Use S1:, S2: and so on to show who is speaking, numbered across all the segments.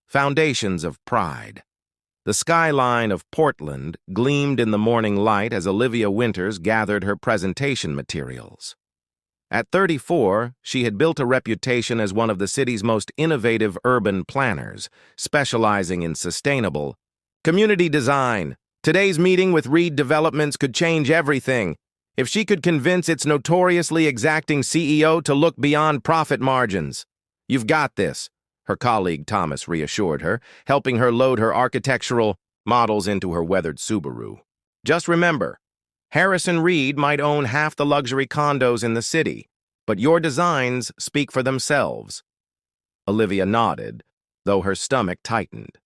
S1: foundations of pride. The skyline of Portland gleamed in the morning light as Olivia Winters gathered her presentation materials. At 34, she had built a reputation as one of the city's most innovative urban planners, specializing in sustainable community design. Today's meeting with Reed Developments could change everything. If she could convince its notoriously exacting CEO to look beyond profit margins. "You've got this," her colleague Thomas reassured her, helping her load her architectural models into her weathered Subaru. "Just remember, Harrison Reed might own half the luxury condos in the city, but your designs speak for themselves." Olivia nodded, though her stomach tightened.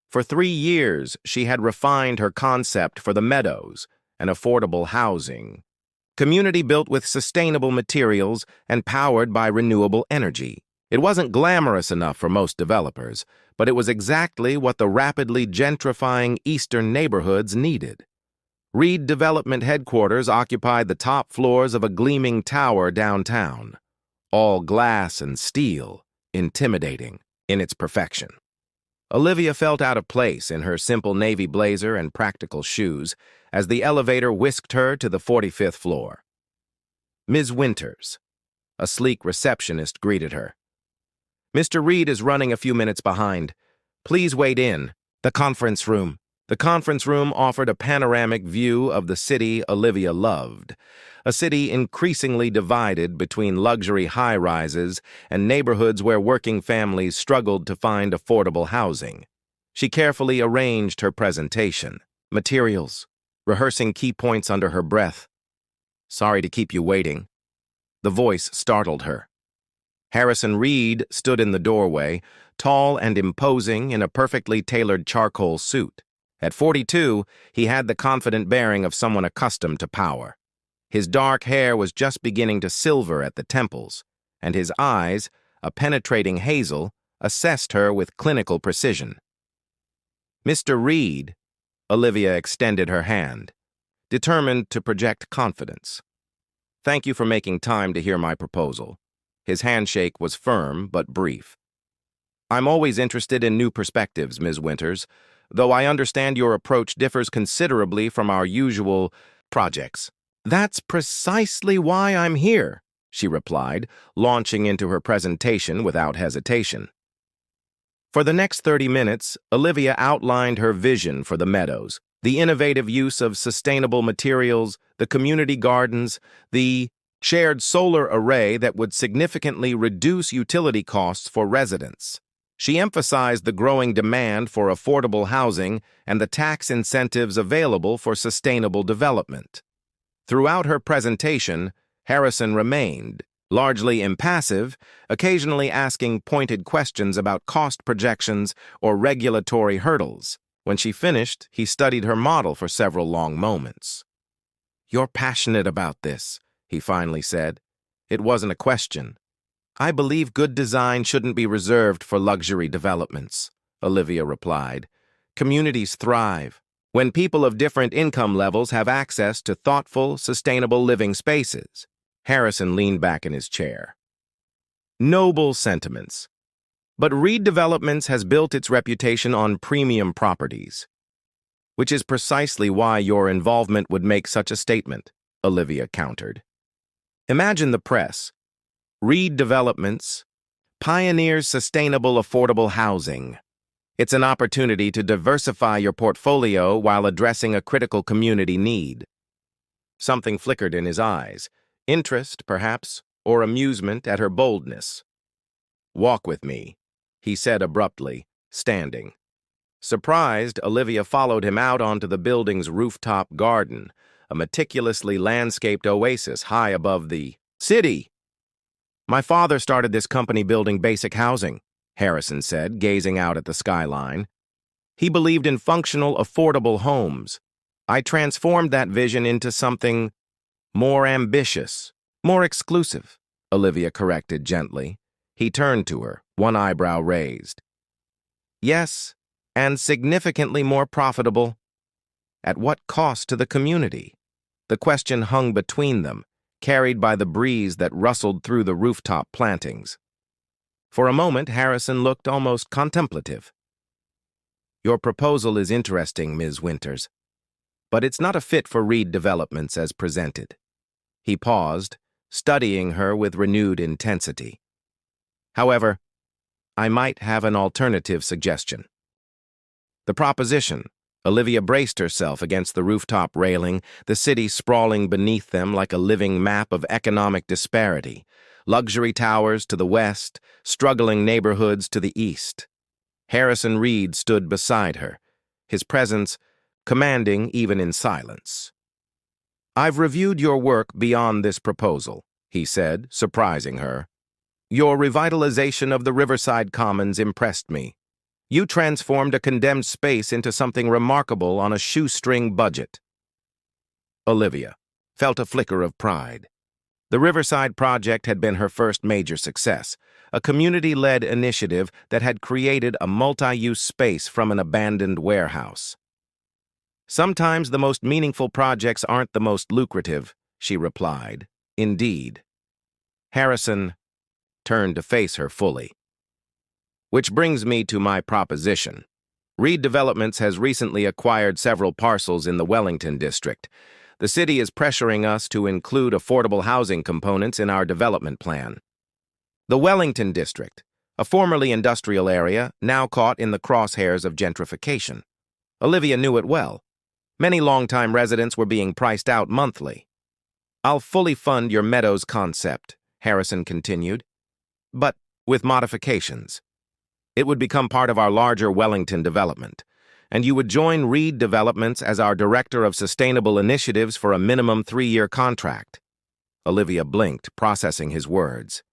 S1: For 3 years, she had refined her concept for the Meadows, an affordable housing community built with sustainable materials and powered by renewable energy. It wasn't glamorous enough for most developers, but it was exactly what the rapidly gentrifying eastern neighborhoods needed. Reed Development headquarters occupied the top floors of a gleaming tower downtown, all glass and steel, intimidating in its perfection. Olivia felt out of place in her simple navy blazer and practical shoes as the elevator whisked her to the 45th floor. "Ms. Winters," a sleek receptionist greeted her. "Mr. Reed is running a few minutes behind. Please wait in the conference room." The conference room offered a panoramic view of the city Olivia loved, a city increasingly divided between luxury high-rises and neighborhoods where working families struggled to find affordable housing. She carefully arranged her presentation, materials, rehearsing key points under her breath. "Sorry to keep you waiting." The voice startled her. Harrison Reed stood in the doorway, tall and imposing in a perfectly tailored charcoal suit. At 42, he had the confident bearing of someone accustomed to power. His dark hair was just beginning to silver at the temples, and his eyes, a penetrating hazel, assessed her with clinical precision. "Mr. Reed," Olivia extended her hand, determined to project confidence. "Thank you for making time to hear my proposal." His handshake was firm but brief. "I'm always interested in new perspectives, Ms. Winters, though I understand your approach differs considerably from our usual projects." "That's precisely why I'm here," she replied, launching into her presentation without hesitation. For the next 30 minutes, Olivia outlined her vision for the Meadows, the innovative use of sustainable materials, the community gardens, the shared solar array that would significantly reduce utility costs for residents. She emphasized the growing demand for affordable housing and the tax incentives available for sustainable development. Throughout her presentation, Harrison remained, largely impassive, occasionally asking pointed questions about cost projections or regulatory hurdles. When she finished, he studied her model for several long moments. "You're passionate about this," he finally said. It wasn't a question. "I believe good design shouldn't be reserved for luxury developments," Olivia replied. "Communities thrive when people of different income levels have access to thoughtful, sustainable living spaces." Harrison leaned back in his chair. Noble sentiments. But Reed Developments has built its reputation on premium properties, which is precisely why your involvement would make such a statement, Olivia countered. "Imagine the press. Reed Developments pioneers sustainable, affordable housing. It's an opportunity to diversify your portfolio while addressing a critical community need." Something flickered in his eyes, interest, perhaps, or amusement at her boldness. "Walk with me," he said abruptly, standing. Surprised, Olivia followed him out onto the building's rooftop garden, a meticulously landscaped oasis high above the city. "My father started this company building basic housing," Harrison said, gazing out at the skyline. "He believed in functional, affordable homes. I transformed that vision into something more ambitious, more exclusive," Olivia corrected gently. He turned to her, one eyebrow raised. "Yes, and significantly more profitable. At what cost to the community?" The question hung between them, carried by the breeze that rustled through the rooftop plantings. For a moment, Harrison looked almost contemplative. Your proposal is interesting, Ms. Winters, but it's not a fit for Reed Developments as presented. He paused, studying her with renewed intensity. However, I might have an alternative suggestion. The proposition. Olivia braced herself against the rooftop railing, the city sprawling beneath them like a living map of economic disparity. Luxury towers to the west, struggling neighborhoods to the east. Harrison Reed stood beside her, his presence commanding even in silence. "I've reviewed your work beyond this proposal," he said, surprising her. "Your revitalization of the Riverside Commons impressed me. You transformed a condemned space into something remarkable on a shoestring budget." Olivia felt a flicker of pride. The Riverside Project had been her first major success, a community-led initiative that had created a multi-use space from an abandoned warehouse. "Sometimes the most meaningful projects aren't the most lucrative," she replied. "Indeed." Harrison turned to face her fully. "Which brings me to my proposition. Reed Developments has recently acquired several parcels in the Wellington district. The city is pressuring us to include affordable housing components in our development plan. The Wellington district, a formerly industrial area, now caught in the crosshairs of gentrification. Olivia knew it well. Many longtime residents were being priced out monthly. "I'll fully fund your Meadows concept," Harrison continued, "but with modifications. It would become part of our larger Wellington development, and you would join Reed Developments as our Director of Sustainable Initiatives for a minimum 3-year contract." Olivia blinked, processing his words.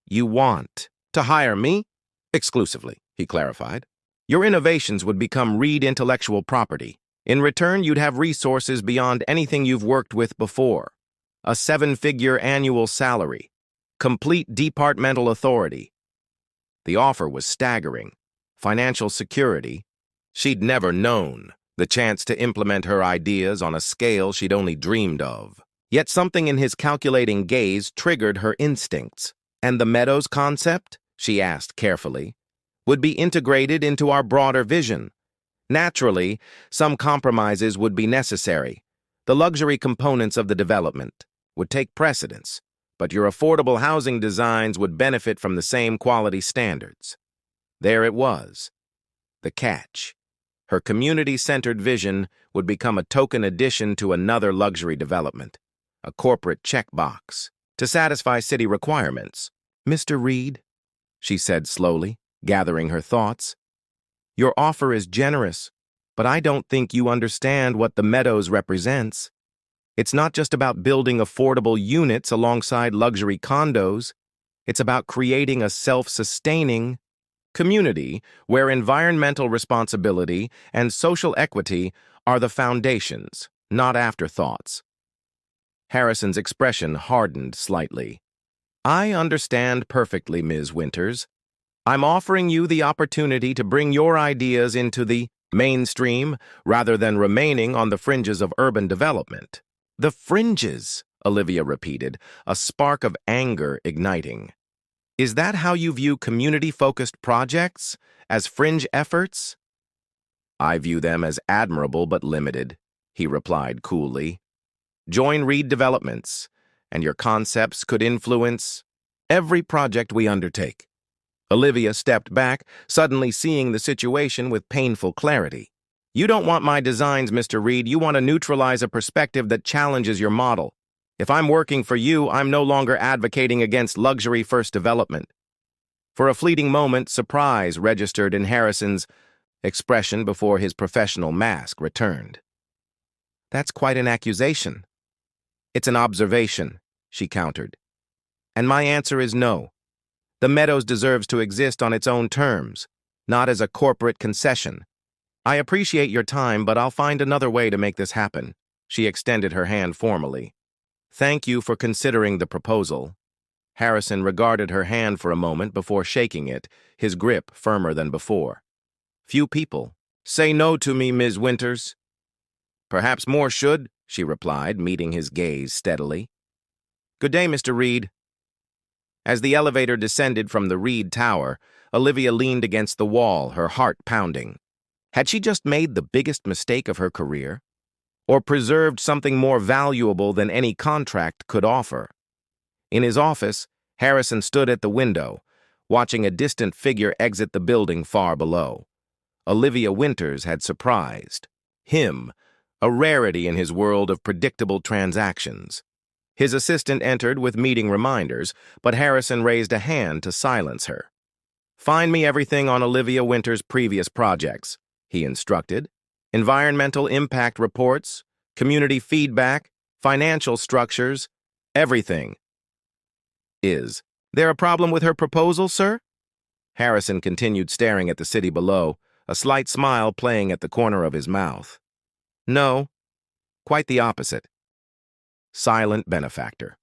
S1: "You want to hire me?" "Exclusively," he clarified. "Your innovations would become Reed intellectual property. In return, you'd have resources beyond anything you've worked with before. A 7-figure annual salary. Complete departmental authority." The offer was staggering. Financial security. She'd never known. The chance to implement her ideas on a scale she'd only dreamed of. Yet something in his calculating gaze triggered her instincts. "And the Meadows concept?" she asked carefully. "Would be integrated into our broader vision. Naturally, some compromises would be necessary. The luxury components of the development would take precedence, but your affordable housing designs would benefit from the same quality standards." There it was. The catch. Her community-centered vision would become a token addition to another luxury development, a corporate checkbox, to satisfy city requirements. "Mr. Reed," she said slowly, gathering her thoughts, "your offer is generous, but I don't think you understand what the Meadows represents. It's not just about building affordable units alongside luxury condos. It's about creating a self-sustaining community where environmental responsibility and social equity are the foundations, not afterthoughts." Harrison's expression hardened slightly. "I understand perfectly, Ms. Winters. I'm offering you the opportunity to bring your ideas into the mainstream rather than remaining on the fringes of urban development." "The fringes," Olivia repeated, a spark of anger igniting. "Is that how you view community-focused projects? As fringe efforts?" "I view them as admirable but limited," he replied coolly. "Join Reed Developments, and your concepts could influence every project we undertake." Olivia stepped back, suddenly seeing the situation with painful clarity. "You don't want my designs, Mr. Reed. You want to neutralize a perspective that challenges your model. If I'm working for you, I'm no longer advocating against luxury-first development." For a fleeting moment, surprise registered in Harrison's expression before his professional mask returned. "That's quite an accusation." "It's an observation," she countered. "And my answer is no. The Meadows deserves to exist on its own terms, not as a corporate concession. I appreciate your time, but I'll find another way to make this happen." She extended her hand formally. "Thank you for considering the proposal." Harrison regarded her hand for a moment before shaking it, his grip firmer than before. "Few people say no to me, Ms. Winters." "Perhaps more should," she replied, meeting his gaze steadily. "Good day, Mr. Reed." As the elevator descended from the Reed Tower, Olivia leaned against the wall, her heart pounding. Had she just made the biggest mistake of her career? Or preserved something more valuable than any contract could offer? In his office, Harrison stood at the window, watching a distant figure exit the building far below. Olivia Winters had surprised him, a rarity in his world of predictable transactions. His assistant entered with meeting reminders, but Harrison raised a hand to silence her. "Find me everything on Olivia Winters' previous projects," he instructed. "Environmental impact reports, community feedback, financial structures, everything." "Is there a problem with her proposal, sir?" Harrison continued staring at the city below, a slight smile playing at the corner of his mouth. "No, quite the opposite." Silent benefactor.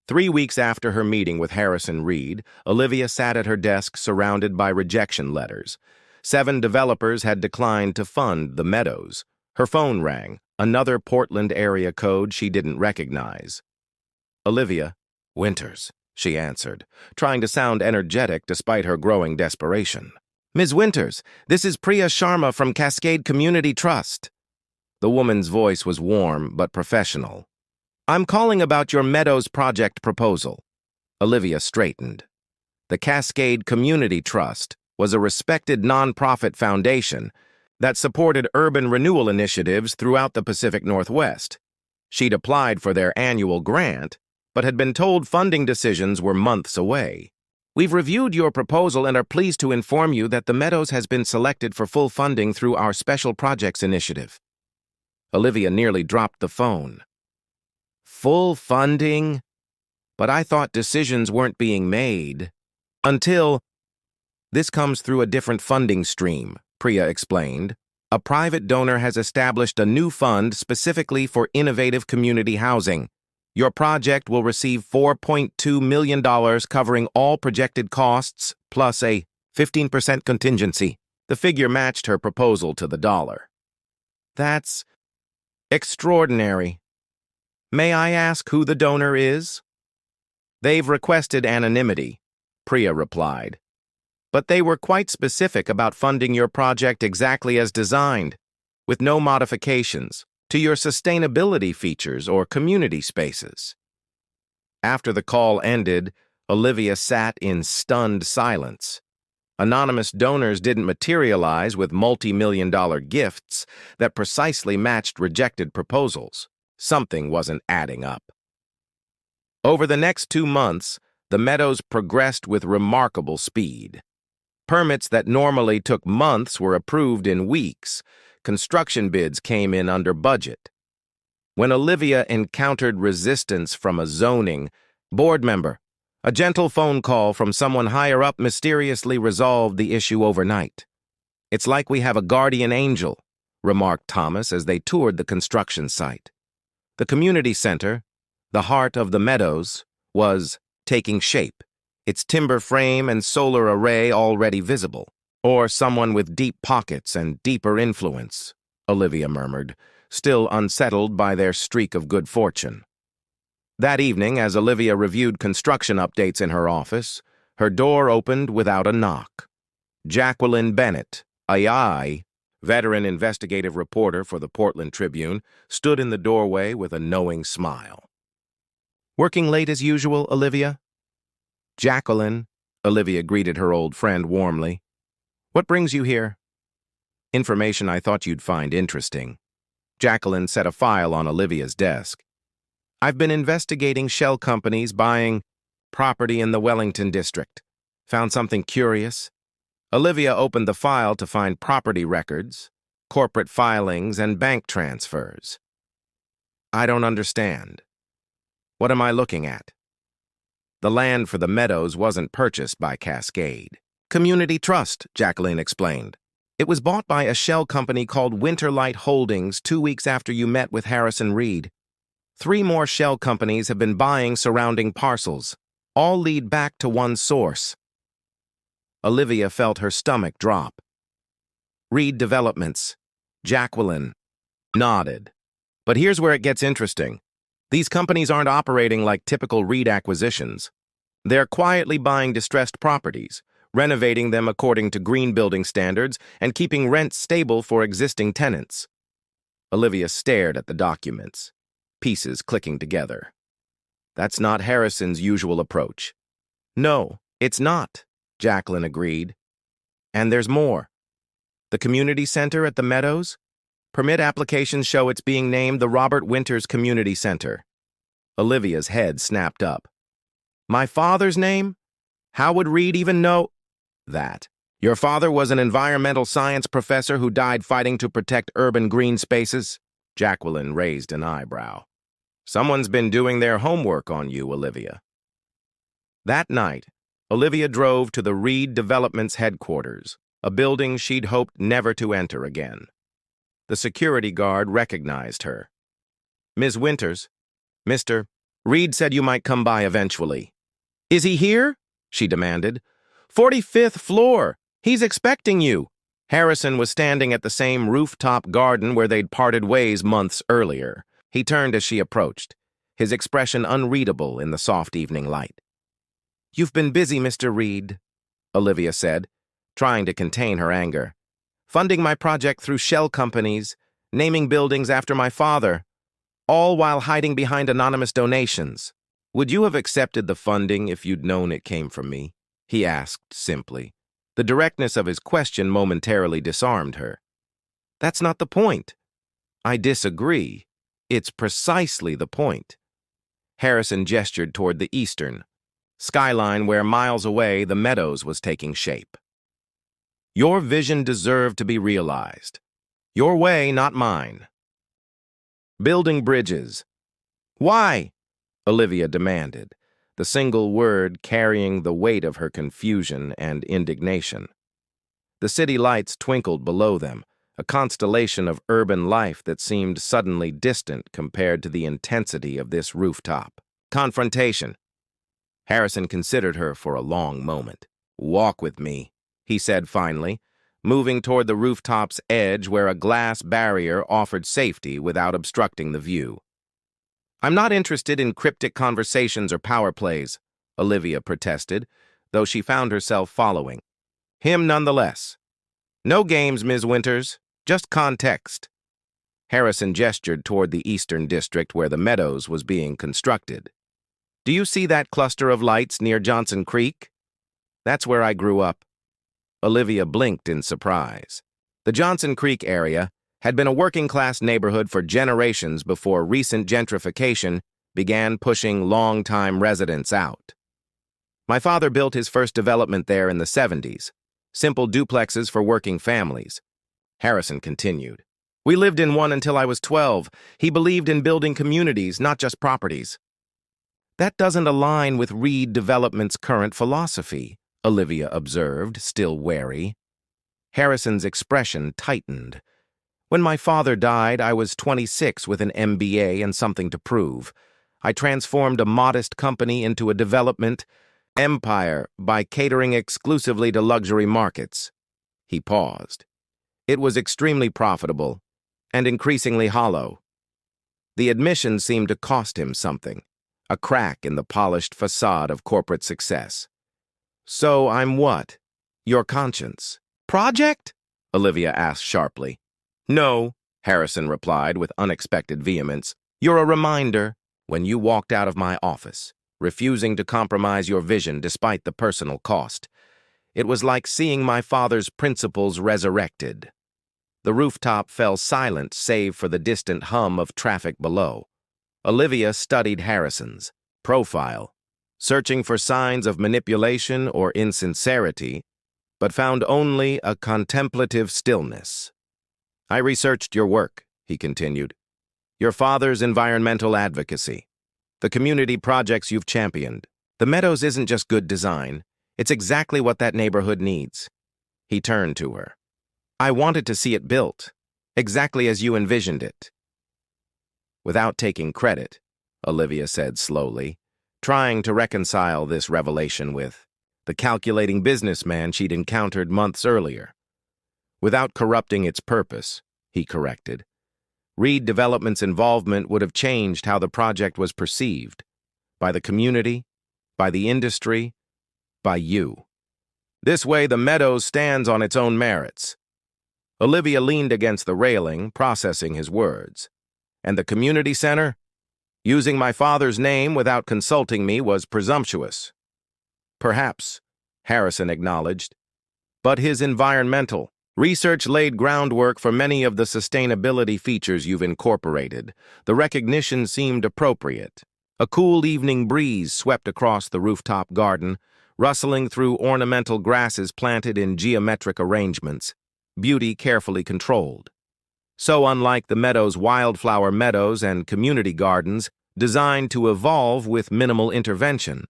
S1: 3 weeks after her meeting with Harrison Reed, Olivia sat at her desk surrounded by rejection letters. 7 developers had declined to fund the Meadows. Her phone rang, another Portland area code she didn't recognize. "Olivia Winters," she answered, trying to sound energetic despite her growing desperation. "Ms. Winters, this is Priya Sharma from Cascade Community Trust." The woman's voice was warm but professional. "I'm calling about your Meadows project proposal." Olivia straightened. The Cascade Community Trust was a respected nonprofit foundation that supported urban renewal initiatives throughout the Pacific Northwest. She'd applied for their annual grant, but had been told funding decisions were months away. "We've reviewed your proposal and are pleased to inform you that the Meadows has been selected for full funding through our Special Projects Initiative." Olivia nearly dropped the phone. "Full funding? But I thought decisions weren't being made." "Until—" "This comes through a different funding stream," Priya explained. "A private donor has established a new fund specifically for innovative community housing. Your project will receive $4.2 million covering all projected costs, plus a 15% contingency." The figure matched her proposal to the dollar. "That's extraordinary. May I ask who the donor is?" "They've requested anonymity," Priya replied. "But they were quite specific about funding your project exactly as designed, with no modifications to your sustainability features or community spaces." After the call ended, Olivia sat in stunned silence. Anonymous donors didn't materialize with multi-million-dollar gifts that precisely matched rejected proposals. Something wasn't adding up. Over the next 2 months, the Meadows progressed with remarkable speed. Permits that normally took months were approved in weeks. Construction bids came in under budget. When Olivia encountered resistance from a zoning board member, a gentle phone call from someone higher up mysteriously resolved the issue overnight. "It's like we have a guardian angel," remarked Thomas as they toured the construction site. The community center, the heart of the Meadows, was taking shape, its timber frame and solar array already visible. "Or someone with deep pockets and deeper influence," Olivia murmured, still unsettled by their streak of good fortune. That evening, as Olivia reviewed construction updates in her office, her door opened without a knock. Jacqueline Bennett, a veteran investigative reporter for the Portland Tribune, stood in the doorway with a knowing smile. "Working late as usual, Olivia?" "Jacqueline," Olivia greeted her old friend warmly. "What brings you here?" "Information I thought you'd find interesting." Jacqueline set a file on Olivia's desk. "I've been investigating shell companies buying property in the Wellington district. Found something curious." Olivia opened the file to find property records, corporate filings, and bank transfers. "I don't understand. What am I looking at?" "The land for the Meadows wasn't purchased by Cascade Community Trust," Jacqueline explained. "It was bought by a shell company called Winterlight Holdings 2 weeks after you met with Harrison Reed. 3 more shell companies have been buying surrounding parcels. All lead back to one source." Olivia felt her stomach drop. "Reed Developments." Jacqueline nodded. "But here's where it gets interesting. These companies aren't operating like typical Reed acquisitions. They're quietly buying distressed properties, renovating them according to green building standards and keeping rents stable for existing tenants. Olivia stared at the documents, pieces clicking together. That's not Harrison's usual approach. No, it's not, Jacqueline agreed. And there's more. The community center at the Meadows? Permit applications show it's being named the Robert Winters Community Center. Olivia's head snapped up. My father's name? How would Reed even know that? Your father was an environmental science professor who died fighting to protect urban green spaces? Jacqueline raised an eyebrow. Someone's been doing their homework on you, Olivia. That night, Olivia drove to the Reed Development's headquarters, a building she'd hoped never to enter again. The security guard recognized her. Ms. Winters, Mr. Reed said you might come by eventually. Is he here? She demanded. 45th floor. He's expecting you. Harrison was standing at the same rooftop garden where they'd parted ways months earlier. He turned as she approached, his expression unreadable in the soft evening light. You've been busy, Mr. Reed, Olivia said, trying to contain her anger. Funding my project through shell companies, naming buildings after my father, all while hiding behind anonymous donations. Would you have accepted the funding if you'd known it came from me? He asked simply. The directness of his question momentarily disarmed her. That's not the point. I disagree. It's precisely the point. Harrison gestured toward the eastern skyline where miles away the Meadows was taking shape. Your vision deserved to be realized. Your way, not mine. Building bridges. Why? Olivia demanded, the single word carrying the weight of her confusion and indignation. The city lights twinkled below them, a constellation of urban life that seemed suddenly distant compared to the intensity of this rooftop. Confrontation. Harrison considered her for a long moment. Walk with me, he said finally, moving toward the rooftop's edge where a glass barrier offered safety without obstructing the view. I'm not interested in cryptic conversations or power plays, Olivia protested, though she found herself following him nonetheless. No games, Ms. Winters, just context. Harrison gestured toward the eastern district where the Meadows was being constructed. Do you see that cluster of lights near Johnson Creek? That's where I grew up. Olivia blinked in surprise. The Johnson Creek area had been a working-class neighborhood for generations before recent gentrification began pushing long-time residents out. My father built his first development there in the 70s, simple duplexes for working families. Harrison continued. We lived in one until I was 12. He believed in building communities, not just properties. That doesn't align with Reed Development's current philosophy, Olivia observed, still wary. Harrison's expression tightened. When my father died, I was 26 with an MBA and something to prove. I transformed a modest company into a development empire by catering exclusively to luxury markets. He paused. It was extremely profitable and increasingly hollow. The admission seemed to cost him something, a crack in the polished facade of corporate success. So I'm what? Your conscience. Project? Olivia asked sharply. No, Harrison replied with unexpected vehemence. You're a reminder. When you walked out of my office, refusing to compromise your vision despite the personal cost, it was like seeing my father's principles resurrected. The rooftop fell silent save for the distant hum of traffic below. Olivia studied Harrison's profile, searching for signs of manipulation or insincerity, but found only a contemplative stillness. I researched your work, he continued. Your father's environmental advocacy, the community projects you've championed. The Meadows isn't just good design, it's exactly what that neighborhood needs. He turned to her. I wanted to see it built, exactly as you envisioned it. Without taking credit, Olivia said slowly, trying to reconcile this revelation with the calculating businessman she'd encountered months earlier. Without corrupting its purpose, he corrected. Reed Development's involvement would have changed how the project was perceived, by the community, by the industry, by you. This way the Meadows stands on its own merits. Olivia leaned against the railing, processing his words. And the community center? Using my father's name without consulting me was presumptuous. Perhaps, Harrison acknowledged. But his environmental research laid groundwork for many of the sustainability features you've incorporated. The recognition seemed appropriate. A cool evening breeze swept across the rooftop garden, rustling through ornamental grasses planted in geometric arrangements, beauty carefully controlled. So unlike the Meadows' wildflower meadows and community gardens, designed to evolve with minimal intervention.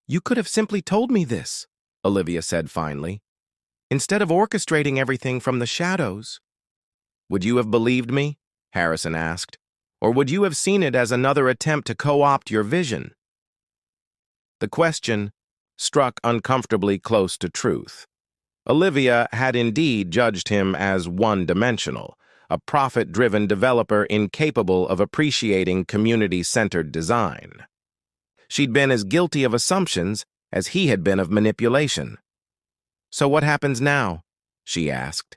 S1: "You could have simply told me this," Olivia said finally, "instead of orchestrating everything from the shadows." "Would you have believed me?" Harrison asked. "Or would you have seen it as another attempt to co-opt your vision?" The question struck uncomfortably close to truth. Olivia had indeed judged him as one-dimensional, a profit-driven developer incapable of appreciating community-centered design. She'd been as guilty of assumptions as he had been of manipulation. "So what happens now?" she asked.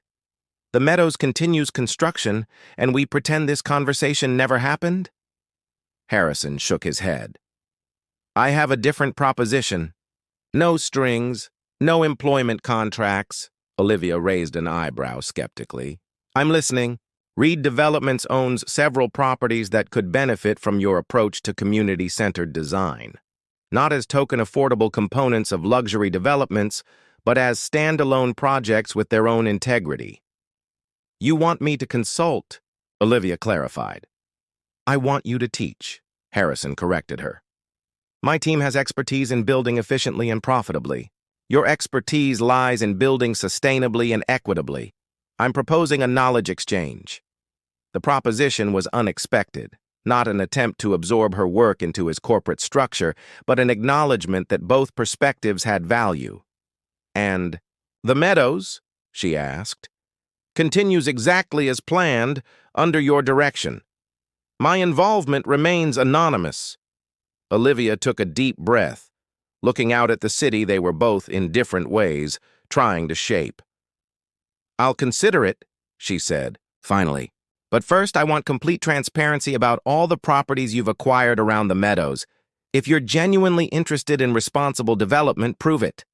S1: "The Meadows continues construction, and we pretend this conversation never happened?" Harrison shook his head. "I have a different proposition. No strings, no employment contracts." Olivia raised an eyebrow skeptically. "I'm listening. Reed Developments owns several properties that could benefit from your approach to community-centered design. Not as token affordable components of luxury developments, but as standalone projects with their own integrity." "You want me to consult," Olivia clarified. "I want you to teach," Harrison corrected her. "My team has expertise in building efficiently and profitably. Your expertise lies in building sustainably and equitably. I'm proposing a knowledge exchange." The proposition was unexpected, not an attempt to absorb her work into his corporate structure, but an acknowledgement that both perspectives had value. "And the Meadows," she asked, "continues exactly as planned under your direction. My involvement remains anonymous." Olivia took a deep breath, looking out at the city they were both in different ways trying to shape. "I'll consider it," she said, finally. "But first I want complete transparency about all the properties you've acquired around the Meadows. If you're genuinely interested in responsible development, prove it."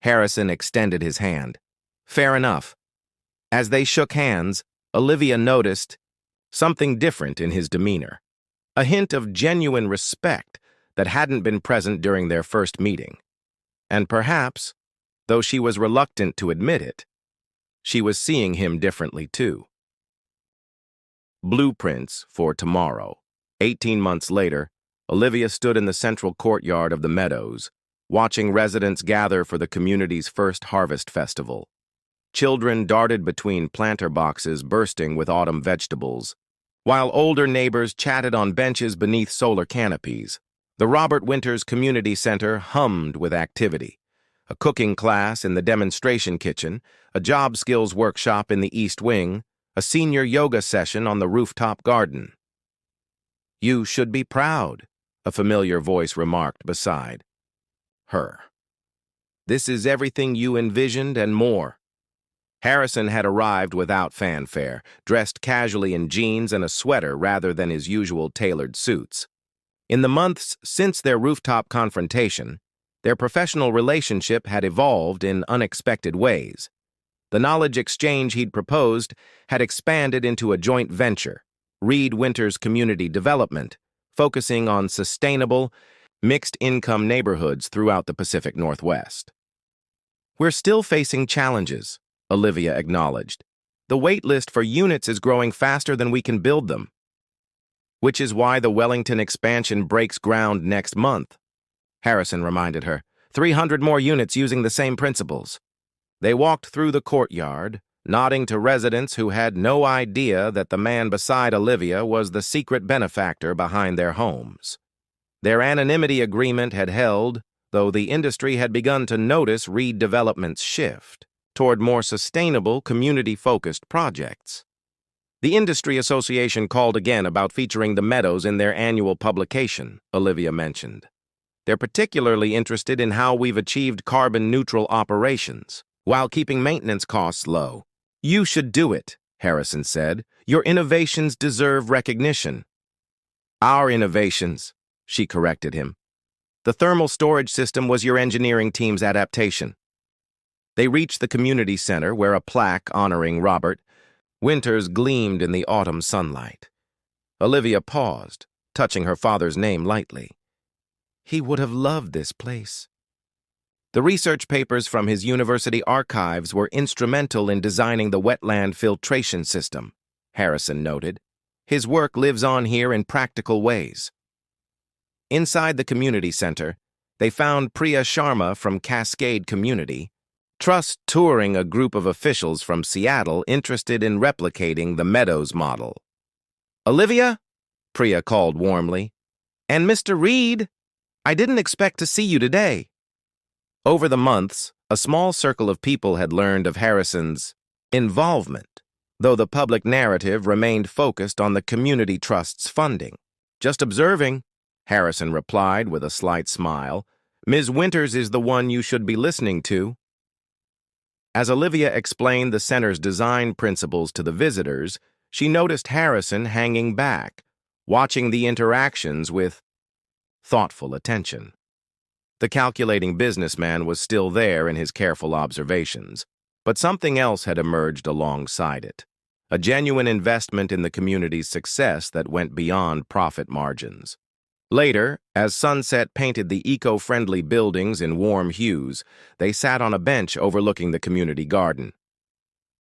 S1: Harrison extended his hand. "Fair enough." As they shook hands, Olivia noticed something different in his demeanor. A hint of genuine respect that hadn't been present during their first meeting. And perhaps, though she was reluctant to admit it, she was seeing him differently too. Blueprints for tomorrow. 18 months later, Olivia stood in the central courtyard of the Meadows, watching residents gather for the community's first harvest festival. Children darted between planter boxes bursting with autumn vegetables, while older neighbors chatted on benches beneath solar canopies. The Robert Winters Community Center hummed with activity. A cooking class in the demonstration kitchen, a job skills workshop in the East Wing, a senior yoga session on the rooftop garden. "You should be proud," a familiar voice remarked beside her. "This is everything you envisioned and more." Harrison had arrived without fanfare, dressed casually in jeans and a sweater rather than his usual tailored suits. In the months since their rooftop confrontation, their professional relationship had evolved in unexpected ways. The knowledge exchange he'd proposed had expanded into a joint venture, Reed Winters Community Development, focusing on sustainable, mixed-income neighborhoods throughout the Pacific Northwest. "We're still facing challenges," Olivia acknowledged. "The wait list for units is growing faster than we can build them." "Which is why the Wellington expansion breaks ground next month," Harrison reminded her. 300 more units using the same principles." They walked through the courtyard, nodding to residents who had no idea that the man beside Olivia was the secret benefactor behind their homes. Their anonymity agreement had held, though the industry had begun to notice Reed Development's shift toward more sustainable, community-focused projects. The Industry Association called again about featuring the Meadows in their annual publication, Olivia mentioned. They're particularly interested in how we've achieved carbon-neutral operations, while keeping maintenance costs low. You should do it, Harrison said. Your innovations deserve recognition. Our innovations, she corrected him. The thermal storage system was your engineering team's adaptation. They reached the community center where a plaque honoring Robert Winters gleamed in the autumn sunlight. Olivia paused, touching her father's name lightly. He would have loved this place. The research papers from his university archives were instrumental in designing the wetland filtration system, Harrison noted. His work lives on here in practical ways. Inside the community center, they found Priya Sharma from Cascade Community Trust touring a group of officials from Seattle interested in replicating the Meadows model. Olivia? Priya called warmly. And Mr. Reed? I didn't expect to see you today. Over the months, a small circle of people had learned of Harrison's involvement, though the public narrative remained focused on the community trust's funding. Just observing, Harrison replied with a slight smile. Ms. Winters is the one you should be listening to. As Olivia explained the center's design principles to the visitors, she noticed Harrison hanging back, watching the interactions with thoughtful attention. The calculating businessman was still there in his careful observations, but something else had emerged alongside it, a genuine investment in the community's success that went beyond profit margins. Later, as sunset painted the eco-friendly buildings in warm hues, they sat on a bench overlooking the community garden.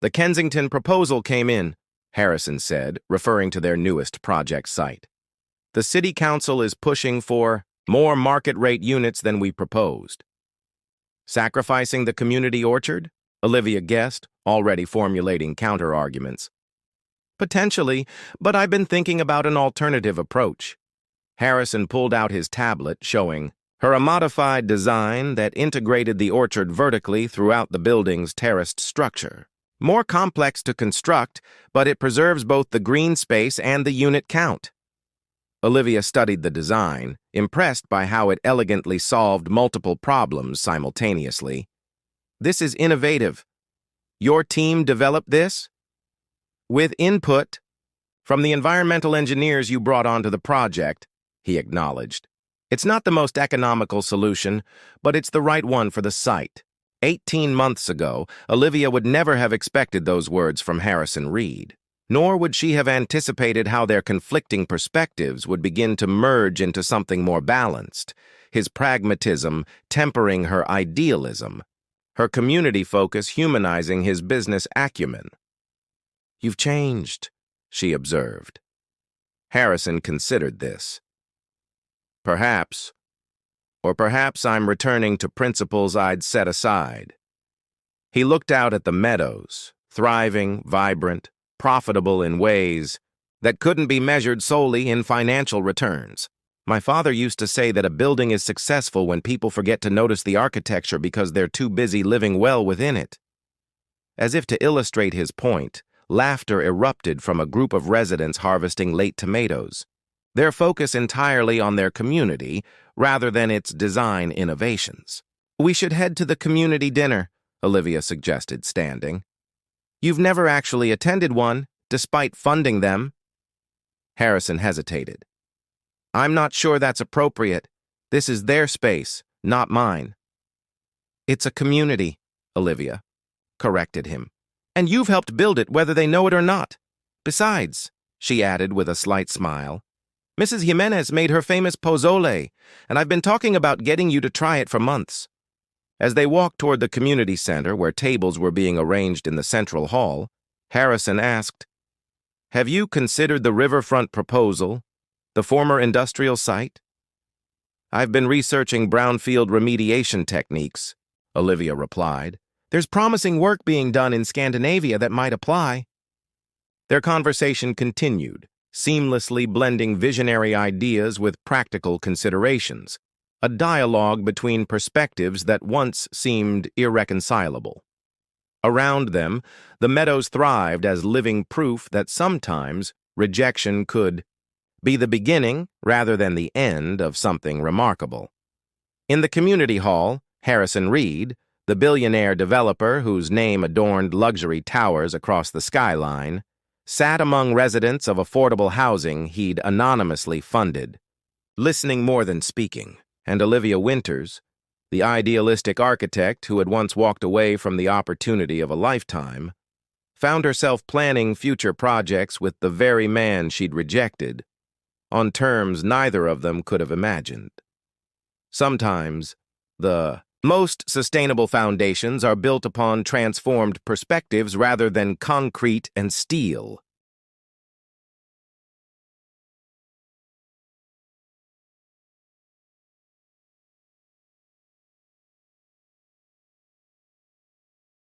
S1: The Kensington proposal came in, Harrison said, referring to their newest project site. The city council is pushing for more market-rate units than we proposed. Sacrificing the community orchard? Olivia guessed, already formulating counter-arguments. Potentially, but I've been thinking about an alternative approach. Harrison pulled out his tablet, showing her a modified design that integrated the orchard vertically throughout the building's terraced structure. More complex to construct, but it preserves both the green space and the unit count. Olivia studied the design, impressed by how it elegantly solved multiple problems simultaneously. This is innovative. Your team developed this? With input from the environmental engineers you brought onto the project, he acknowledged. It's not the most economical solution, but it's the right one for the site. 18 months ago, Olivia would never have expected those words from Harrison Reed. Nor would she have anticipated how their conflicting perspectives would begin to merge into something more balanced, his pragmatism tempering her idealism, her community focus humanizing his business acumen. You've changed, she observed. Harrison considered this. Perhaps I'm returning to principles I'd set aside. He looked out at the meadows, thriving, vibrant, profitable in ways that couldn't be measured solely in financial returns. My father used to say that a building is successful when people forget to notice the architecture because they're too busy living well within it. As if to illustrate his point, laughter erupted from a group of residents harvesting late tomatoes, their focus entirely on their community rather than its design innovations. We should head to the community dinner, Olivia suggested, standing. You've never actually attended one, despite funding them. Harrison hesitated. I'm not sure that's appropriate. This is their space, not mine. It's a community, Olivia corrected him. And you've helped build it whether they know it or not. Besides, she added with a slight smile, Mrs. Jimenez made her famous pozole, and I've been talking about getting you to try it for months. As they walked toward the community center where tables were being arranged in the central hall, Harrison asked, Have you considered the riverfront proposal, the former industrial site? I've been researching brownfield remediation techniques, Olivia replied. There's promising work being done in Scandinavia that might apply. Their conversation continued, seamlessly blending visionary ideas with practical considerations, a dialogue between perspectives that once seemed irreconcilable. Around them, the meadows thrived as living proof that sometimes rejection could be the beginning rather than the end of something remarkable. In the community hall, Harrison Reed, the billionaire developer whose name adorned luxury towers across the skyline, sat among residents of affordable housing he'd anonymously funded, listening more than speaking. And Olivia Winters, the idealistic architect who had once walked away from the opportunity of a lifetime, found herself planning future projects with the very man she'd rejected, on terms neither of them could have imagined. Sometimes, the most sustainable foundations are built upon transformed perspectives rather than concrete and steel.